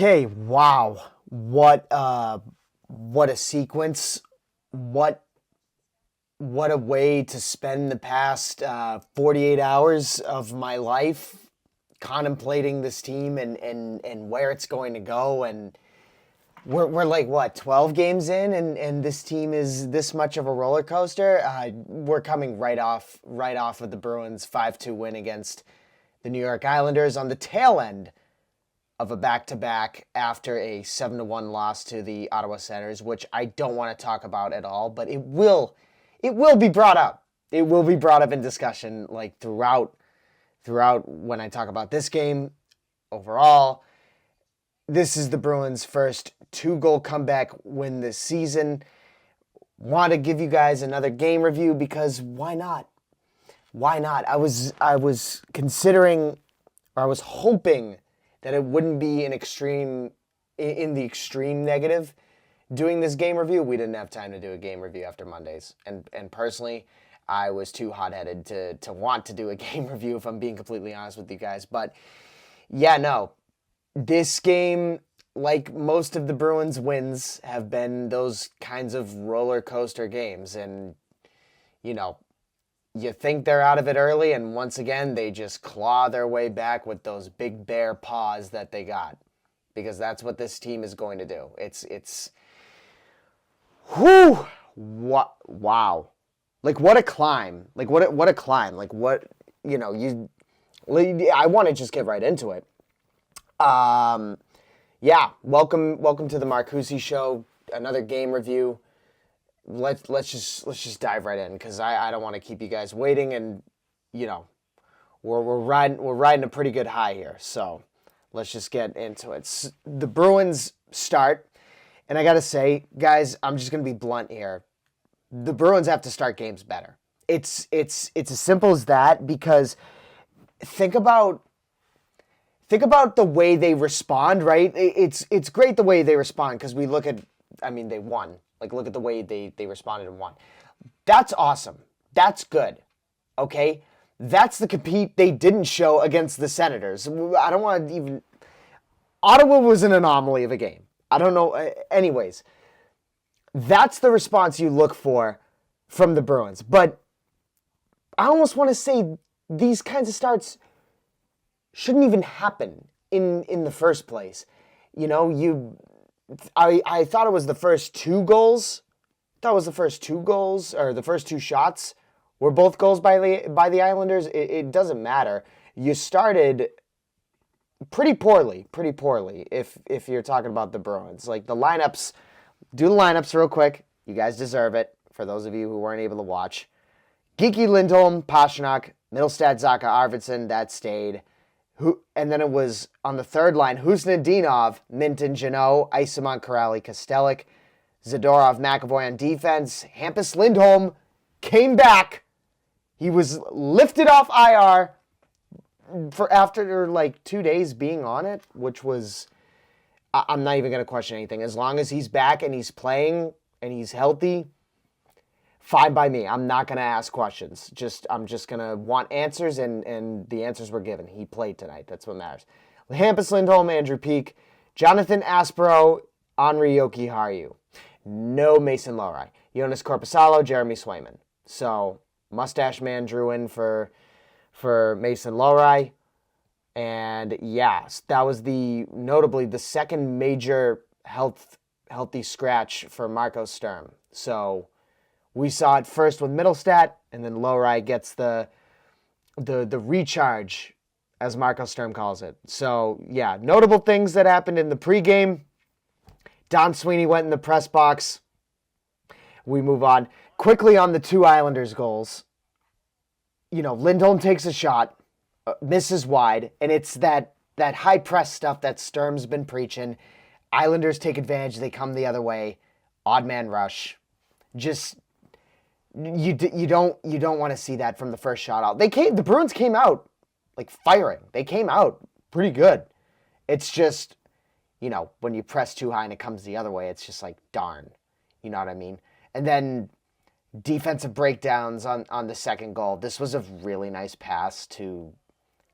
Okay, wow. What a sequence. What what a way to spend the past 48 hours of my life contemplating this team and where it's going to go. And we're like, what, 12 games in, and this team is this much of a roller coaster. We're coming right off of the Bruins 5-2 win against the New York Islanders on the tail end of a back-to-back after a 7-1 loss to the Ottawa Senators, which I don't want to talk about at all, but it will be brought up. It will be brought up in discussion like throughout when I talk about this game overall. This is the Bruins' first 2-goal comeback win this season. Want to give you guys another game review because why not? Why not? I was considering, or I was hoping that it wouldn't be in the extreme negative doing this game review. We didn't have time to do a game review after Mondays. And personally, I was too hot-headed to want to do a game review, if I'm being completely honest with you guys. But yeah, no. This game, like most of the Bruins wins, have been those kinds of roller coaster games. And, you think they're out of it early, and once again, they just claw their way back with those big bear paws that they got. Because that's what this team is going to do. Whew! What? Wow! Like what a climb! Like what a climb! Like what I want to just get right into it. Yeah. Welcome to the Marcucci Show. Another game review. Let's just dive right in because I don't want to keep you guys waiting, and we're riding a pretty good high here. So let's just get into it. The Bruins start. And I got to say, guys, I'm just going to be blunt here. The Bruins have to start games better. It's as simple as that, because think about the way they respond, right? It's great the way they respond, because we look at, they won. Like, look at the way they responded and won. That's awesome. That's good. Okay? That's the compete they didn't show against the Senators. I don't want to even... Ottawa was an anomaly of a game. I don't know. Anyways, that's the response you look for from the Bruins. But I almost want to say these kinds of starts shouldn't even happen in the first place. I thought it was the first two goals. Or the first two shots were both goals by the Islanders. It doesn't matter. You started pretty poorly if you're talking about the Bruins. Like the lineups, do the lineups real quick. You guys deserve it, for those of you who weren't able to watch. Geeky, Lindholm, Pastrnak, Middlestad, Zacha, Arvidsson, that stayed. And then it was on the third line, Husnudinov, Minton, Jeannot, Isamont, Corrali, Kostelik, Zadorov, McAvoy on defense. Hampus Lindholm came back. He was lifted off IR for after like 2 days being on it, which was, I'm not even going to question anything. As long as he's back and he's playing and he's healthy, fine by me. I'm not going to ask questions. I'm just going to want answers, and the answers were given. He played tonight. That's what matters. Hampus Lindholm, Andrew Peeke, Jonathan Aspero, Henri Jokiharju. No Mason Lohrei. Jonas Korpisalo, Jeremy Swayman. So, Mustache Man drew in for Mason Lohrei. And yeah, that was notably the second major healthy scratch for Marco Sturm. So we saw it first with Middlestat, and then Lohrei gets the recharge, as Marco Sturm calls it. So yeah, notable things that happened in the pregame. Don Sweeney went in the press box. We move on quickly on the two Islanders goals. Lindholm takes a shot, misses wide, and it's that high press stuff that Sturm's been preaching. Islanders take advantage. They come the other way. Odd man rush. Just you don't want to see that from the first shot out. The Bruins came out like firing. They came out pretty good. It's just, when you press too high and it comes the other way, it's just like, darn. You know what I mean? And then defensive breakdowns on the second goal. This was a really nice pass to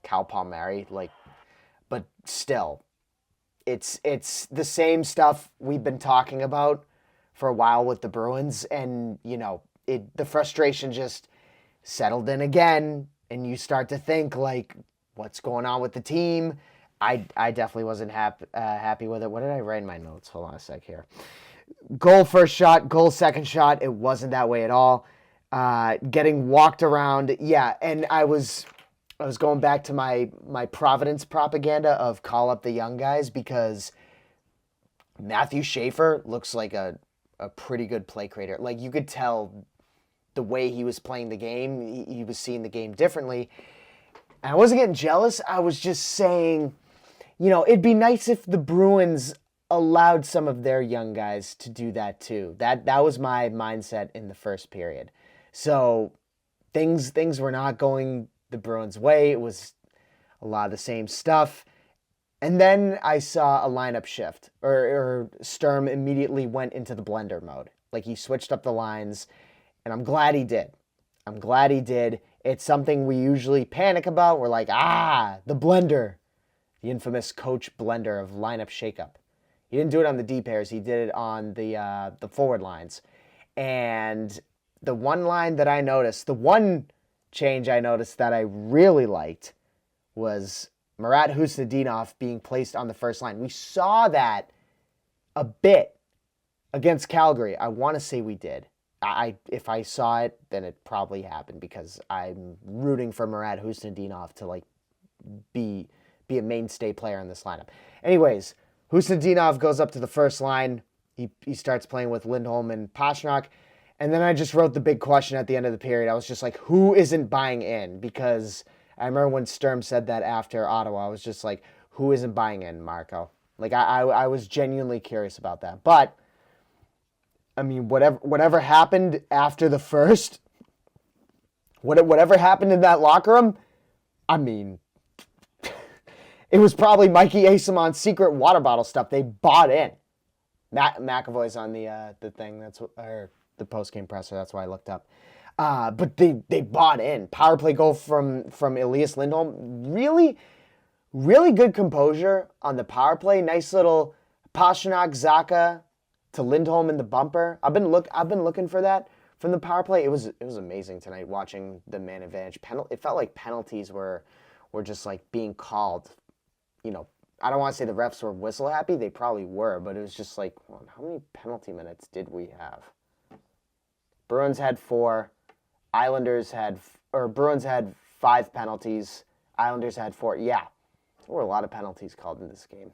Cal Palmieri, but still, It's the same stuff we've been talking about for a while with the Bruins, and the frustration just settled in again, and you start to think like, what's going on with the team? I definitely wasn't happy with it. What did I write in my notes? Hold on a sec here. Goal first shot, goal second shot. It wasn't that way at all. Getting walked around, yeah, and I was going back to my Providence propaganda of call up the young guys, because Matthew Schaefer looks like a pretty good play creator. Like, you could tell the way he was playing the game, he was seeing the game differently. And I wasn't getting jealous. I was just saying, it'd be nice if the Bruins allowed some of their young guys to do that too. That was my mindset in the first period. So things were not going the Bruins' way. It was a lot of the same stuff. And then I saw a lineup shift, or Sturm immediately went into the blender mode. Like, he switched up the lines, and I'm glad he did. It's something we usually panic about. We're like, the blender, the infamous coach blender of lineup shakeup. He didn't do it on the D pairs. He did it on the forward lines. And the one line that I noticed, the one change I noticed that I really liked, was Marat Husnudinov being placed on the first line. We saw that a bit against Calgary. I want to say we did. If I saw it, then it probably happened, because I'm rooting for Marat Husnudinov to be a mainstay player in this lineup. Anyways, Husnudinov goes up to the first line. He starts playing with Lindholm and Pastrnak. And then I just wrote the big question at the end of the period. I was just like, who isn't buying in? Because I remember when Sturm said that after Ottawa, I was just like, who isn't buying in, Marco? Like, I was genuinely curious about that. But, I mean, whatever happened after the first, whatever happened in that locker room, I mean, it was probably Mikey Asamon's secret water bottle stuff. They bought in. McAvoy's on the thing, or the post-game presser. That's why I looked up. But they bought in. Power play goal from Elias Lindholm. Really, really good composure on the power play. Nice little Pastrnak, Zacha to Lindholm in the bumper. I've been looking for that from the power play. It was amazing tonight watching the man advantage. It felt like penalties were just like being called. I don't want to say the refs were whistle happy. They probably were, but it was just like, well, how many penalty minutes did we have? Bruins had 4. Bruins had 5 penalties. Islanders had 4. Yeah, there were a lot of penalties called in this game.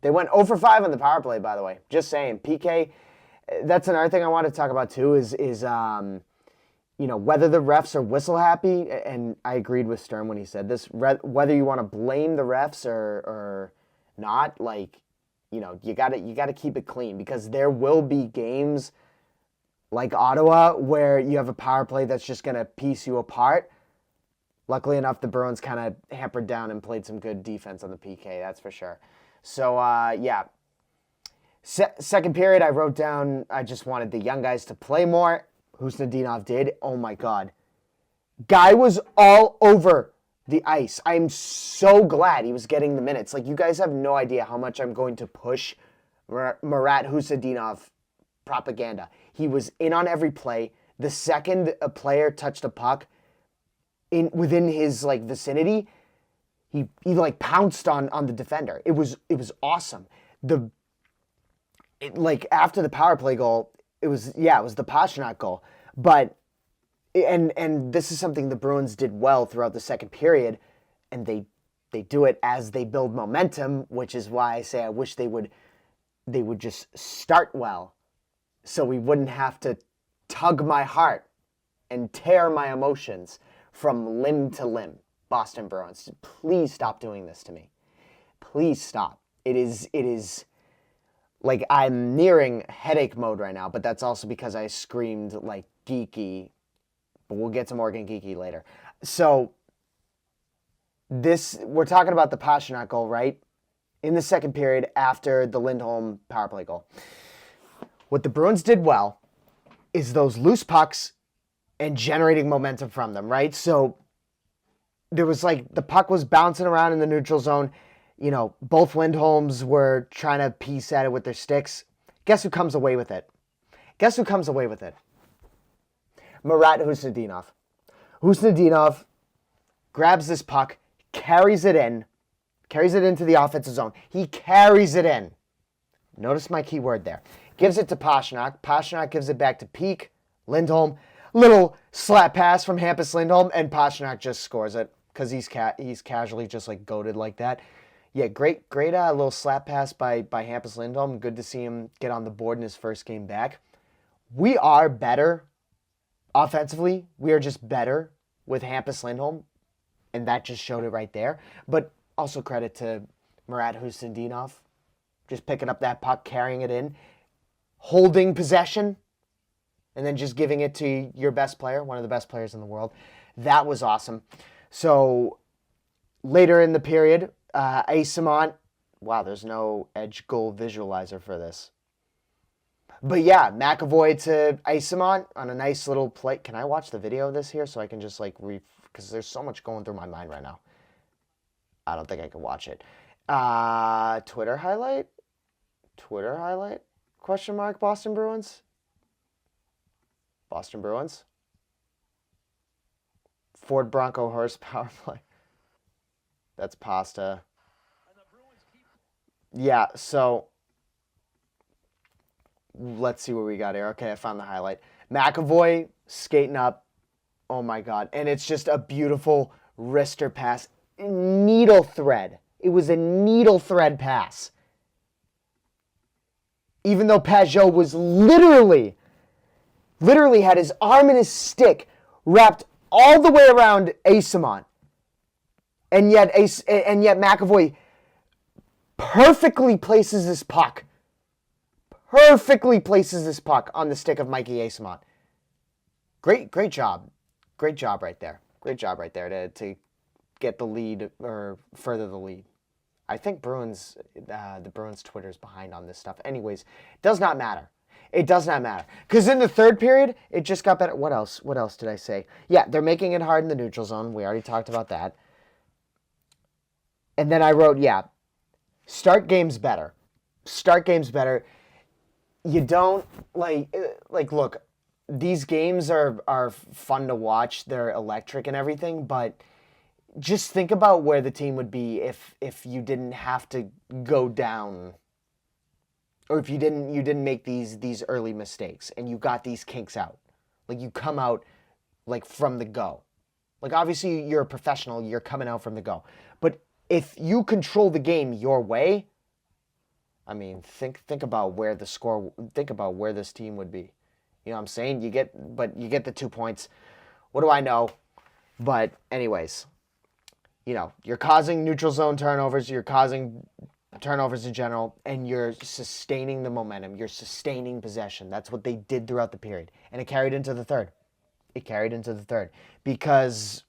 They went 0 for 5 on the power play, by the way. Just saying. PK, that's another thing I want to talk about too, is whether the refs are whistle happy, and I agreed with Sturm when he said this, whether you want to blame the refs or not, you gotta keep it clean, because there will be games like Ottawa where you have a power play that's just going to piece you apart. Luckily enough, the Bruins kind of hampered down and played some good defense on the PK, that's for sure. So, yeah. Second period, I wrote down, I just wanted the young guys to play more. Husnudinov did. Oh, my God. Guy was all over the ice. I'm so glad he was getting the minutes. Like, you guys have no idea how much I'm going to push Marat Husnudinov propaganda. He was in on every play. The second a player touched a puck within his vicinity, he pounced on the defender. It was awesome. After the power play goal, it was the Pastrnak goal. But and this is something the Bruins did well throughout the second period, and they do it as they build momentum, which is why I say I wish they would just start well, so we wouldn't have to tug my heart and tear my emotions from limb to limb. Boston Bruins, please stop doing this to me. Please stop. It is like I'm nearing headache mode right now, but that's also because I screamed like geeky. But we'll get to Morgan geeky later. So we're talking about the Pastrnak goal, right? In the second period after the Lindholm power play goal. What the Bruins did well is those loose pucks and generating momentum from them, right? So there was the puck was bouncing around in the neutral zone. Both Lindholms were trying to piece at it with their sticks. Guess who comes away with it? Marat Husnudinov. Husnudinov grabs this puck, carries it into the offensive zone. He carries it in. Notice my key word there. Gives it to Pastrnak. Pastrnak gives it back to Peak. Lindholm. Little slap pass from Hampus Lindholm, and Pastrnak just scores it because he's casually just like goated like that. Yeah, great little slap pass by Hampus Lindholm. Good to see him get on the board in his first game back. We are better offensively. We are just better with Hampus Lindholm, and that just showed it right there. But also credit to Marat Husnudinov, just picking up that puck, carrying it in, holding possession, and then just giving it to your best player, one of the best players in the world. That was awesome. So later in the period, Eyssimont, wow, there's no edge goal visualizer for this. But yeah, McAvoy to Eyssimont on a nice little play. Can I watch the video of this here so I can just because there's so much going through my mind right now. I don't think I can watch it. Twitter highlight? Question mark, Boston Bruins? Ford Bronco horsepower play. That's pasta. Yeah, so let's see what we got here. Okay, I found the highlight. McAvoy skating up. Oh my God. And it's just a beautiful wrister pass. Needle thread. It was a needle thread pass. Even though Pajot was literally had his arm and his stick wrapped all the way around Eyssimont. And yet McAvoy perfectly places this puck on the stick of Mikey Eyssimont. Great job. Great job right there to get the lead or further the lead. I think the Bruins Twitter's behind on this stuff. Anyways, does not matter. It does not matter. Because in the third period, it just got better. What else did I say? Yeah, they're making it hard in the neutral zone. We already talked about that. And then I wrote, start games better. You don't, look, these games are fun to watch. They're electric and everything, but just think about where the team would be if you didn't have to go down, or if you didn't make these early mistakes and you got these kinks out. Like, you come out from the go. Like, obviously you're a professional, you're coming out from the go. But if you control the game your way, I mean, think about where this team would be. You know what I'm saying? You get the 2 points. What do I know? But anyways, you're causing neutral zone turnovers, you're causing turnovers in general, and you're sustaining the momentum. You're sustaining possession. That's what they did throughout the period. And it carried into the third. Because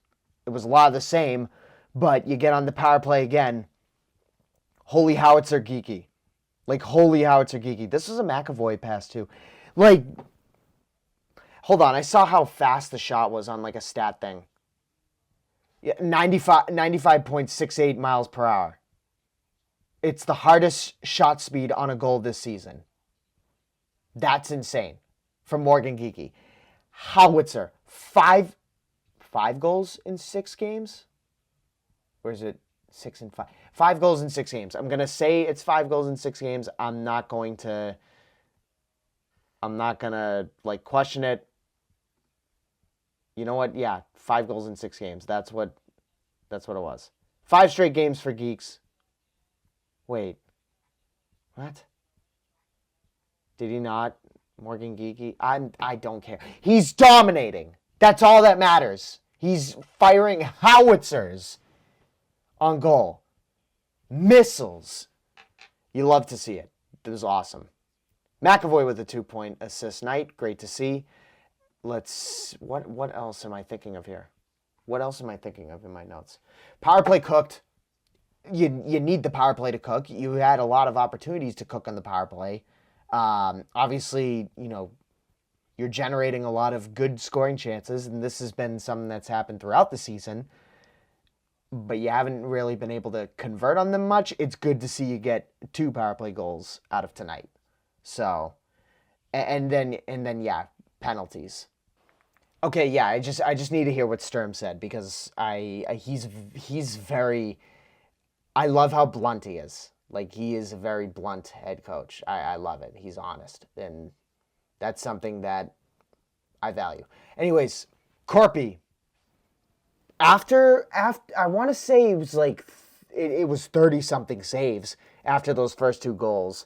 it was a lot of the same, but you get on the power play again. Holy howitzer geeky. Holy howitzer geeky. This was a McAvoy pass too. Hold on. I saw how fast the shot was on a stat thing. Yeah, 95.68 miles per hour. It's the hardest shot speed on a goal this season. That's insane. From Morgan Geeky. Howitzer. Five goals in 6 games? Or is it 6 and 5? 5 goals in 6 games. I'm going to say it's 5 goals in 6 games. I'm not going to question it. You know what? Yeah, 5 goals in 6 games. That's what it was. 5 straight games for Geeks. Wait. What? Did he not? Morgan Geeky? I don't care. He's dominating. That's all that matters. He's firing howitzers on goal. Missiles. You love to see it. It was awesome. McAvoy with a 2-point assist night. Great to see. What else am I thinking of here? What else am I thinking of in my notes? Power play cooked. You need the power play to cook. You had a lot of opportunities to cook on the power play. Obviously, you're generating a lot of good scoring chances, and this has been something that's happened throughout the season. but you haven't really been able to convert on them much. It's good to see you get 2 power play goals out of tonight. So, and then yeah, penalties. Okay, yeah, I just need to hear what Sturm said because he's very. I love how blunt he is. Like, he is a very blunt head coach. I love it. He's honest, and that's something that I value. Anyways, Corpy. After I want to say it was like it was 30 something saves after those first 2 goals.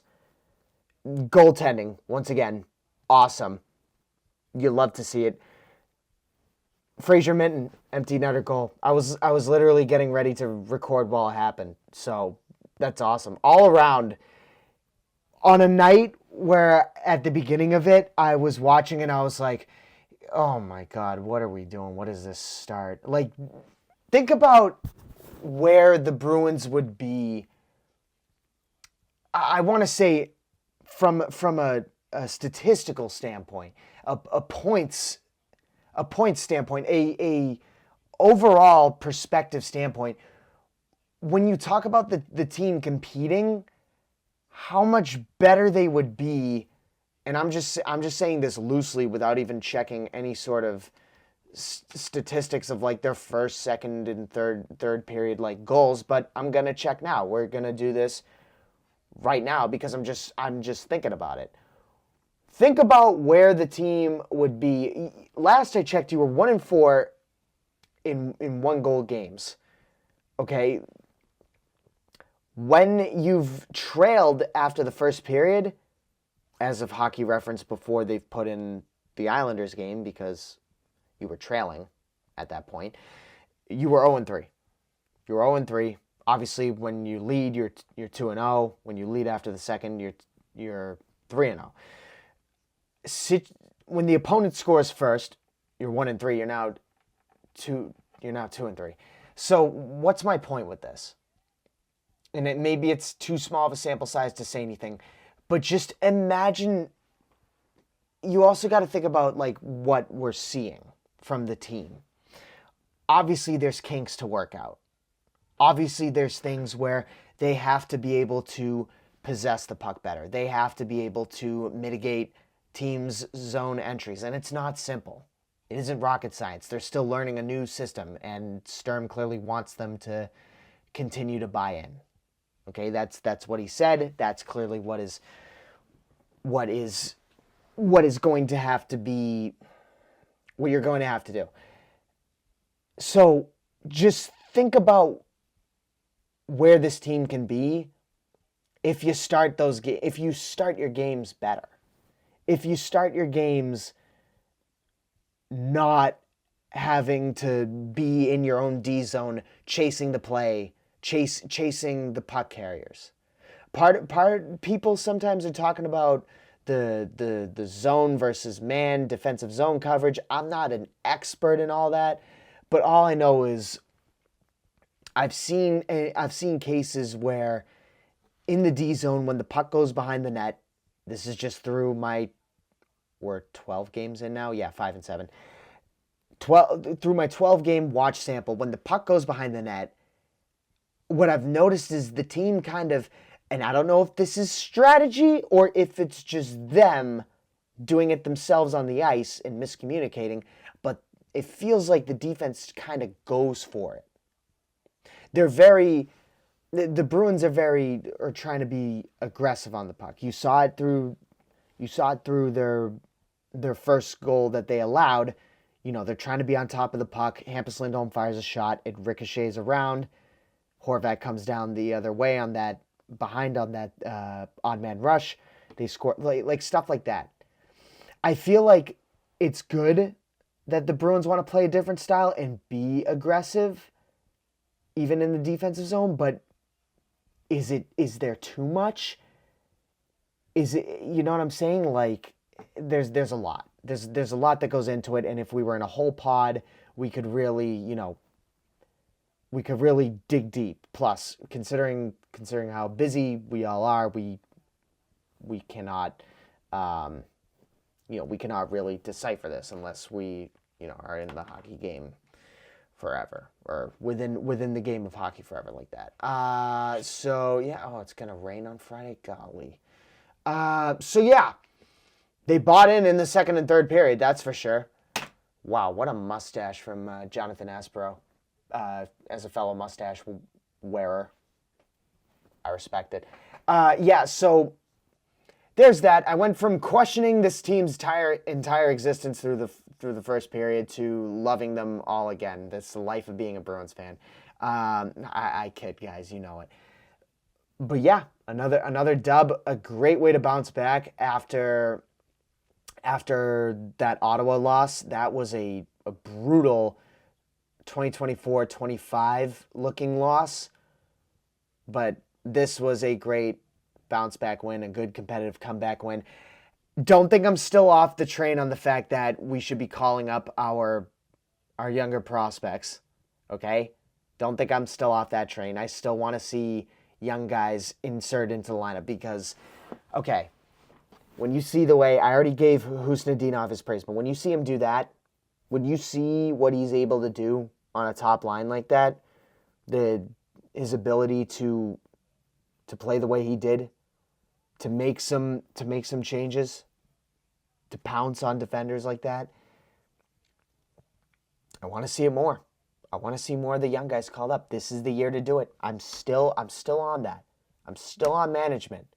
Goaltending, once again, awesome. You love to see it. Fraser Minton, empty netter goal. I was literally getting ready to record while it happened. So that's awesome. All around, on a night where at the beginning of it, I was watching and I was like, oh my God, what are we doing? What is this start? Like, think about where the Bruins would be. I want to say from a statistical standpoint, a points standpoint, a overall perspective standpoint, when you talk about the team competing, how much better they would be, and I'm just saying this loosely without even checking any sort of statistics of like their first, second, and third period like goals, but I'm gonna check now. We're gonna do this right now because I'm just thinking about it. Think about where the team would be. Last I checked, you were 1-4 in 1-goal games. Okay? When you've trailed after the first period, as of Hockey Reference before they've put in the Islanders game because you were trailing at that point, you were 0-3. You were 0-3. Obviously, when you lead, you're 2-0. When you lead after the second, you're 3-0. When the opponent scores first, you're 1-3. You're now 2-3. So what's my point with this? And maybe it's too small of a sample size to say anything, but just imagine. You also got to think about like what we're seeing from the team. Obviously, there's kinks to work out. Obviously, there's things where they have to be able to possess the puck better. They have to be able to mitigate teams' zone entries, and it's not simple. It isn't rocket science. They're still learning a new system, and Sturm clearly wants them to continue to buy in. Okay, that's what he said. That's clearly what is going to have to be what you're going to have to do. So just think about where this team can be if you start your games better. If you start your games not having to be in your own D zone, chasing the play, chasing the puck carriers. People sometimes are talking about the zone versus man, defensive zone coverage. I'm not an expert in all that, but all I know is I've seen cases where in the D zone when the puck goes behind the net, this is just through we're 12 games in now? Yeah, 5 and 7. Through my 12-game watch sample, when the puck goes behind the net, what I've noticed is the team kind of, and I don't know if this is strategy or if it's just them doing it themselves on the ice and miscommunicating, but it feels like the defense kind of goes for it. The Bruins are trying to be aggressive on the puck. You saw it through their first goal that they allowed. You know, they're trying to be on top of the puck. Hampus Lindholm fires a shot. It ricochets around. Horvat comes down the other way on that odd man rush. They score like stuff like that. I feel like it's good that the Bruins want to play a different style and be aggressive, even in the defensive zone, but is there too much? Is it, you know what I'm saying? Like, there's a lot. There's a lot that goes into it, and if we were in a whole pod, we could really, dig deep. Plus, considering how busy we all are, we cannot, we cannot really decipher this unless we, are in the hockey game forever, or within the game of hockey forever like that. So yeah, oh, it's gonna rain on Friday, golly. So yeah, they bought in the second and third period, that's for sure. Wow, what a mustache from Jonathan Aspero, as a fellow mustache wearer. I respect it. Yeah, so there's that. I went from questioning this team's entire existence through the first period to loving them all again. That's the life of being a Bruins fan. I kid, guys, you know it. But yeah, another dub, a great way to bounce back after that Ottawa loss. That was a brutal 2024-25 looking loss. But this was a great bounce back win, a good competitive comeback win. Don't think I'm still off the train on the fact that we should be calling up our younger prospects, okay? Don't think I'm still off that train. I still want to see young guys insert into the lineup because, okay, when you see the way, I already gave Husnudinov his praise, but when you see him do that, when you see what he's able to do on a top line like that, his ability to play the way he did, to make some changes, to pounce on defenders like that, I want to see it more. I want to see more of the young guys called up. This is the year to do it. I'm still on that. I'm still on management.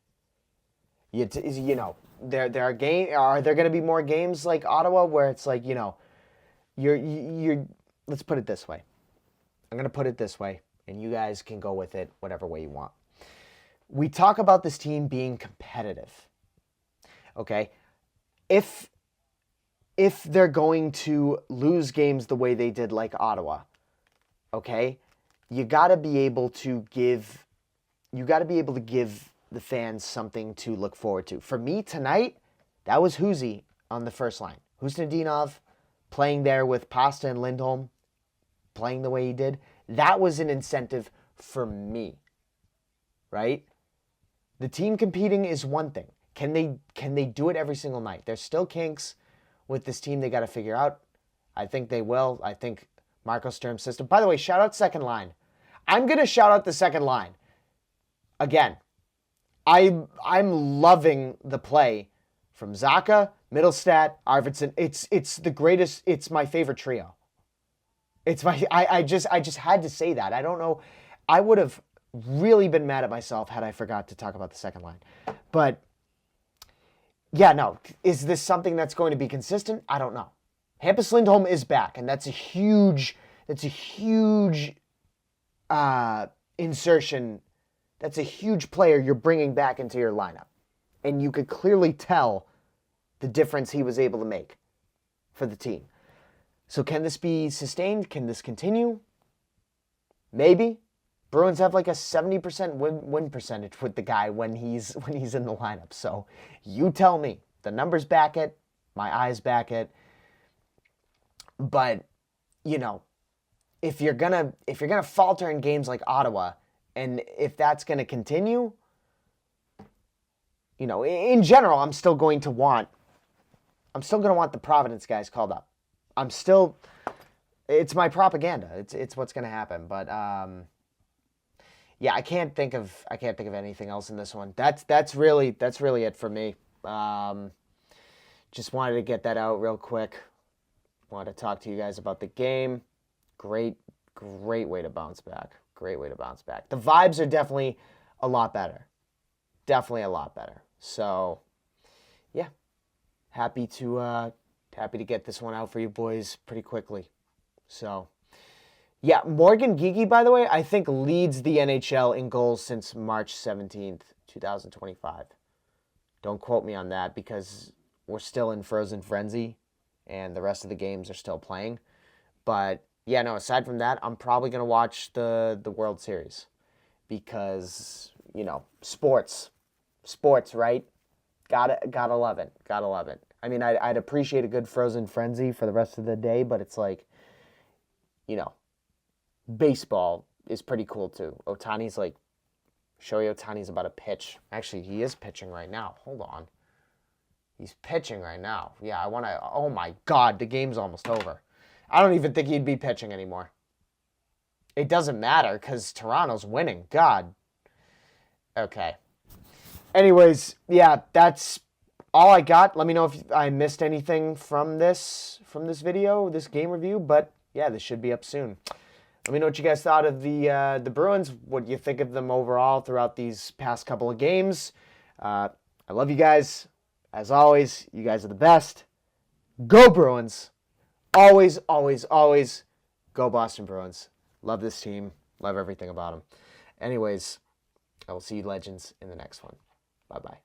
You know, there are there going to be more games like Ottawa where it's like, you know, you're let's put it this way. I'm going to put it this way, and you guys can go with it whatever way you want. We talk about this team being competitive. Okay? If they're going to lose games the way they did like Ottawa, okay? You got to be able to give the fans something to look forward to. For me tonight, that was Huzi on the first line. Husnudinov playing there with Pasta and Lindholm, playing the way he did. That was an incentive for me, right? The team competing is one thing. Can they do it every single night? There's still kinks with this team they got to figure out. I think they will. I think Marco Sturm's system. By the way, shout out second line. I'm going to shout out the second line. Again, I'm loving the play from Zacha, Middlestat, Arvidsson. It's the greatest. It's my favorite trio. I just had to say that. I don't know. I would have really been mad at myself had I forgot to talk about the second line. But yeah, no. Is this something that's going to be consistent? I don't know. Hampus Lindholm is back, and that's a huge insertion. That's a huge player you're bringing back into your lineup. And you could clearly tell the difference he was able to make for the team. So can this be sustained? Can this continue? Maybe. Bruins have like a 70% win percentage with the guy when he's in the lineup. So you tell me. The numbers back it. My eyes back it. But, you know, if you're gonna falter in games like Ottawa, and if that's gonna continue, you know, in general, I'm still gonna want the Providence guys called up. It's my propaganda. It's what's gonna happen. But yeah, I can't think of anything else in this one. That's really it for me. Just wanted to get that out real quick. Wanted to talk to you guys about the game. Great way to bounce back. Great way to bounce back. The vibes are definitely a lot better. Definitely a lot better. So, yeah, happy to get this one out for you boys pretty quickly. So, yeah, Morgan Geekie, by the way, I think leads the NHL in goals since March 17th, 2025. Don't quote me on that because we're still in frozen frenzy and the rest of the games are still playing. But yeah, no, aside from that, I'm probably going to watch the World Series because, you know, sports, right? Gotta love it. Gotta love it. I mean, I'd appreciate a good frozen frenzy for the rest of the day, but it's like, you know, baseball is pretty cool too. Ohtani's like, Shohei Ohtani's about to pitch. Actually, he is pitching right now. Hold on. He's pitching right now. Yeah, oh my God, the game's almost over. I don't even think he'd be pitching anymore. It doesn't matter because Toronto's winning. God. Okay. Anyways, yeah, that's all I got. Let me know if I missed anything from this video, this game review. But yeah, this should be up soon. Let me know what you guys thought of the Bruins. What you think of them overall throughout these past couple of games. I love you guys. As always, you guys are the best. Go Bruins. Always, always, always go Boston Bruins. Love this team. Love everything about them. Anyways, I will see you legends in the next one. Bye-bye.